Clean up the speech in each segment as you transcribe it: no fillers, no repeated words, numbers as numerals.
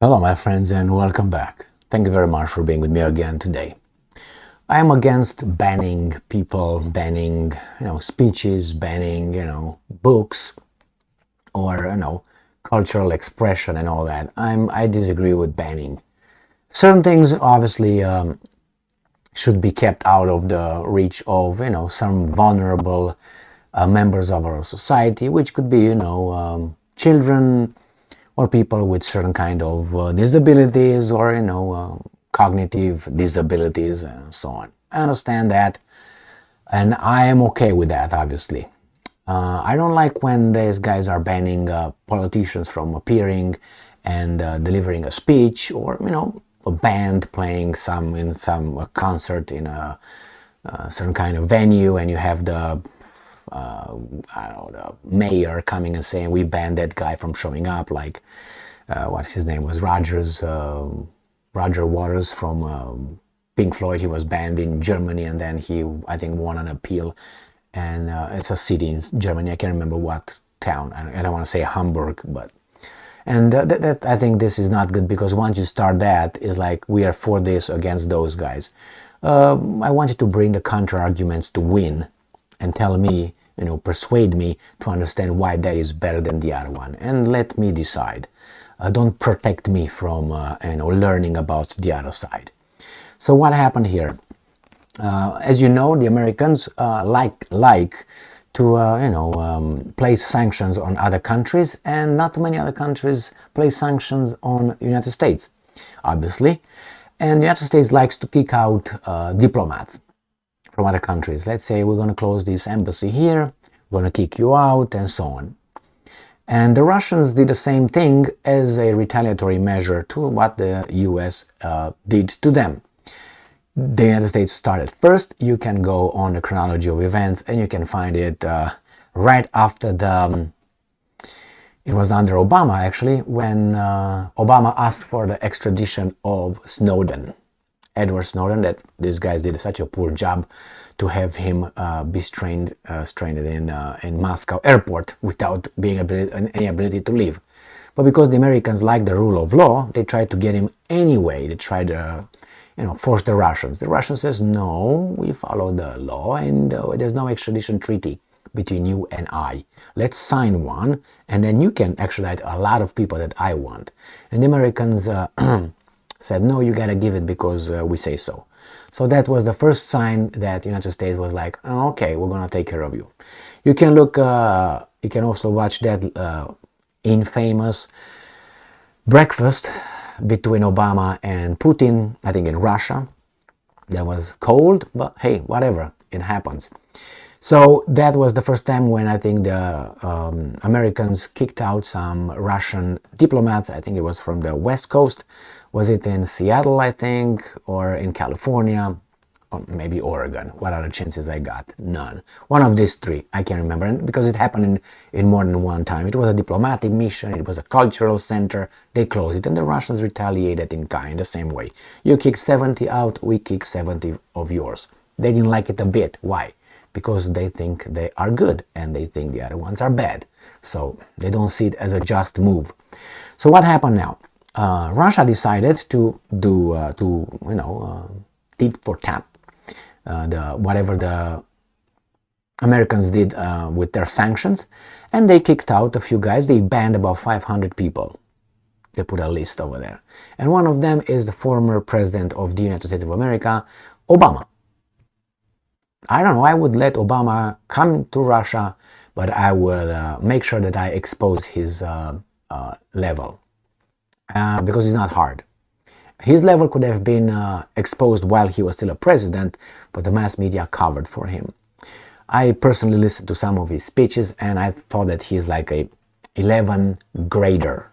Hello, my friends, and welcome back. Thank you very much for being with me again today. I am against banning people, banning, speeches, banning, books, or, cultural expression and all that. I disagree with banning. Certain things obviously should be kept out of the reach of, some vulnerable members of our society, which could be, children, or people with certain kind of disabilities or cognitive disabilities and so on. I understand that, and I am okay with that. Obviously, I don't like when these guys are banning politicians from appearing and delivering a speech, or a band playing in some concert in a certain kind of venue, and you have the I don't know, the mayor coming and saying we banned that guy from showing up, like what's his name was Roger Waters from Pink Floyd. He was banned in Germany, and then he, I think, won an appeal, and it's a city in Germany. I can't remember what town. I don't want to say Hamburg, but and that I think this is not good, because once you start that, it's like we are for this against those guys. I wanted to bring the counter arguments to win and tell me, persuade me to understand why that is better than the other one, and let me decide. Don't protect me from, learning about the other side. So what happened here? As you know, the Americans like to, place sanctions on other countries, and not many other countries place sanctions on the United States, obviously. And the United States likes to kick out diplomats from other countries. Let's say we're going to close this embassy here, we're going to kick you out, and so on. And the Russians did the same thing as a retaliatory measure to what the US did to them. The United States started first. You can go on the chronology of events, and you can find it right after it was under Obama, actually, when Obama asked for the extradition of Snowden. Edward Snowden, that these guys did such a poor job to have him be stranded in Moscow airport without being any ability to leave. But because the Americans like the rule of law, they tried to get him anyway. They tried to, force the Russians. The Russians says, no, we follow the law, and there's no extradition treaty between you and I. Let's sign one, and then you can extradite a lot of people that I want. And the Americans said, no, you gotta give it because we say so. So that was the first sign that the United States was like, oh, okay, we're gonna take care of you. You can look, you can also watch that infamous breakfast between Obama and Putin, I think in Russia. That was cold, but hey, whatever, it happens. So that was the first time when I think the Americans kicked out some Russian diplomats. I think it was from the West Coast. Was it in Seattle, I think, or in California, or maybe Oregon? What are the chances I got? None. One of these three, I can't remember, and because it happened in more than one time. It was a diplomatic mission, it was a cultural center, they closed it, and the Russians retaliated in kind, the same way. You kick 70 out, we kick 70 of yours. They didn't like it a bit. Why? Because they think they are good, and they think the other ones are bad. So they don't see it as a just move. So what happened now? Russia decided to do tit for tat, whatever the Americans did with their sanctions, and they kicked out a few guys. They banned about 500 people. They put a list over there, and one of them is the former president of the United States of America, Obama. I don't know, I would let Obama come to Russia, but I will make sure that I expose his level. Because it's not hard. His level could have been exposed while he was still a president, but the mass media covered for him. I personally listened to some of his speeches, and I thought that he's like a 11th grader.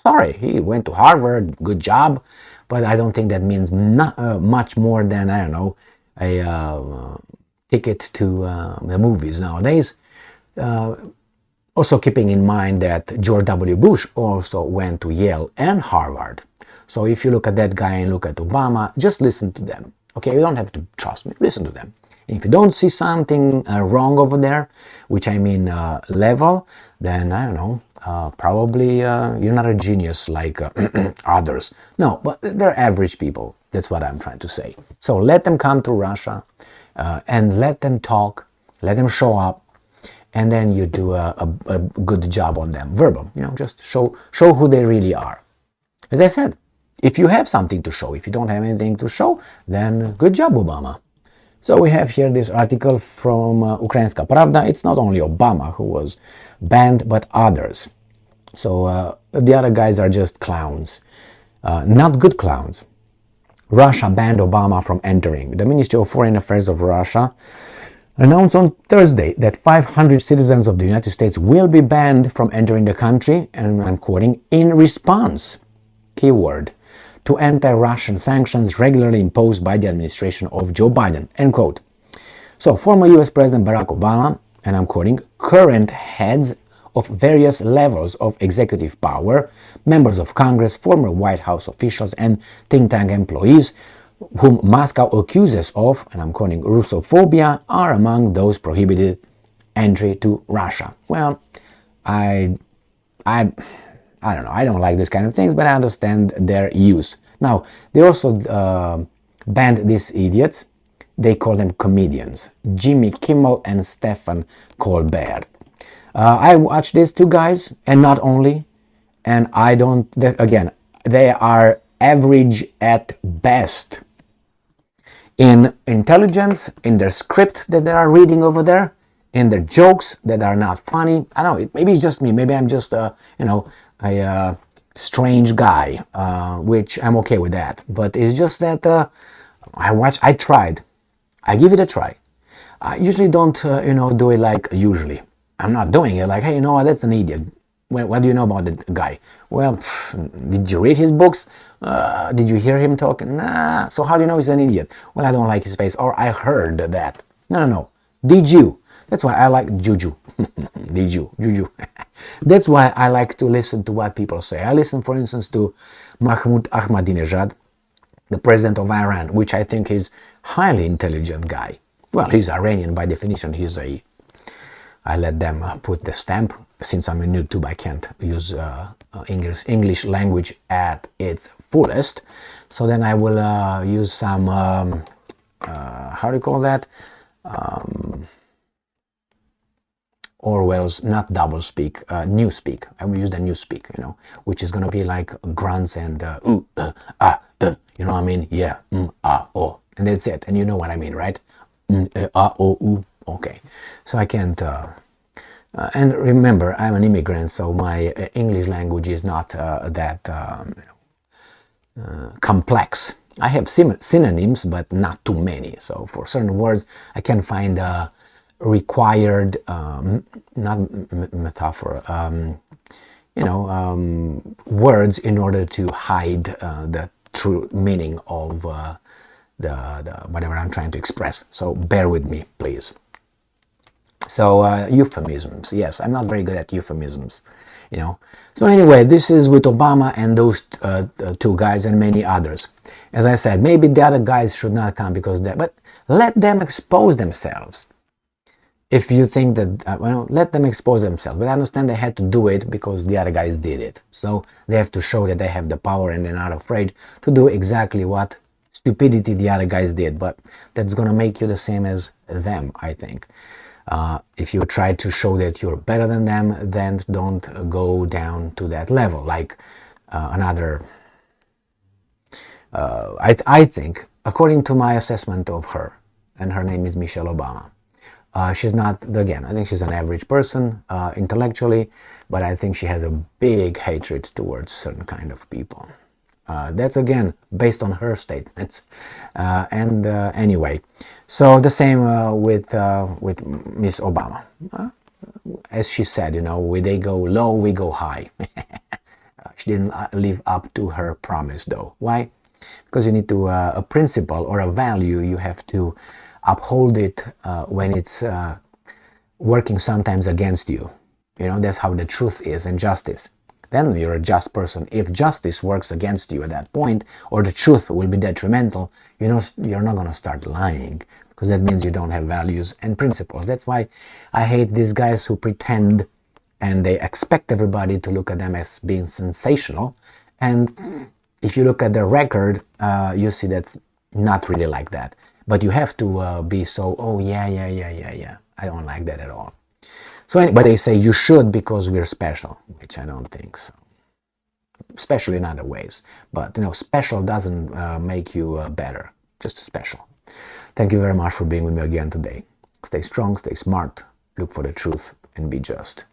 Sorry, he went to Harvard, good job, but I don't think that means much more than, I don't know, a ticket to the movies nowadays. Also keeping in mind that George W. Bush also went to Yale and Harvard. So if you look at that guy and look at Obama, just listen to them. Okay, you don't have to trust me, listen to them. And if you don't see something wrong over there, which I mean level, then I don't know, Probably you're not a genius like others. No, but they're average people. That's what I'm trying to say. So let them come to Russia and let them talk, let them show up, and then you do a good job on them. Verbal, just show who they really are. As I said, if you have something to show, if you don't have anything to show, then good job, Obama. So we have here this article from Ukrainska Pravda. It's not only Obama who was banned, but others. So the other guys are just clowns. Not good clowns. Russia banned Obama from entering. The Ministry of Foreign Affairs of Russia announced on Thursday that 500 citizens of the United States will be banned from entering the country, and I'm quoting, in response, keyword, to anti-Russian sanctions regularly imposed by the administration of Joe Biden, end quote. So former US President Barack Obama, and I'm quoting, current heads of various levels of executive power, members of Congress, former White House officials, and think tank employees whom Moscow accuses of, and I'm quoting, Russophobia, are among those prohibited entry to Russia. Well, I don't know, I don't like this kind of things, but I understand their use. Now, they also banned these idiots. They call them comedians, Jimmy Kimmel and Stephen Colbert. I watch these two guys, and not only, and I don't, again, they are average at best in intelligence, in their script that they are reading over there, in their jokes that are not funny. I don't know, maybe it's just me, maybe I'm just, a strange guy, which I'm okay with that. But it's just that I tried. I give it a try. I usually don't, do it like usually. I'm not doing it like, hey, that's an idiot. What do you know about the guy? Well, did you read his books? Did you hear him talk? Nah. So how do you know he's an idiot? Well, I don't like his face, or I heard that. No. Did you? That's why I like Juju. Did you? Juju. That's why I like to listen to what people say. I listen, for instance, to Mahmoud Ahmadinejad, the president of Iran, which I think is highly intelligent guy. Well, he's Iranian by definition. I let them put the stamp. Since I'm in YouTube, I can't use English language at its fullest. So then I will use some, how do you call that? Orwell's, not double speak, new speak. I will use the new speak, which is going to be like grunts and you know what I mean? Yeah, oh. And that's it. And you know what I mean, right? Oh. Okay, so I can't, and remember, I'm an immigrant, so my English language is not that complex. I have synonyms, but not too many. So for certain words, I can find required, not metaphor, words in order to hide the true meaning of the whatever I'm trying to express. So bear with me, please. So euphemisms, yes, I'm not very good at euphemisms, So anyway, this is with Obama and those two guys and many others. As I said, maybe the other guys should not come because but let them expose themselves. If you think that, let them expose themselves. But I understand they had to do it because the other guys did it. So they have to show that they have the power and they're not afraid to do exactly what stupidity the other guys did. But that's going to make you the same as them, I think. If you try to show that you're better than them, then don't go down to that level. Like another, I think, according to my assessment of her, and her name is Michelle Obama, she's not, again, I think she's an average person intellectually, but I think she has a big hatred towards certain kind of people. That's again based on her statements, and anyway, so the same with Miss Obama, as she said, when they go low, we go high. She didn't live up to her promise, though. Why? Because you need to a principle or a value, you have to uphold it when it's working sometimes against you. That's how the truth is, and justice. Then you're a just person. If justice works against you at that point, or the truth will be detrimental, you're not going to start lying, because that means you don't have values and principles. That's why I hate these guys who pretend and they expect everybody to look at them as being sensational. And if you look at their record, you see that's not really like that. But you have to be so, oh yeah, I don't like that at all. So, but they say you should because we're special, which I don't think so. Special in other ways, but special doesn't make you better, just special. Thank you very much for being with me again today. Stay strong, stay smart, look for the truth, and be just.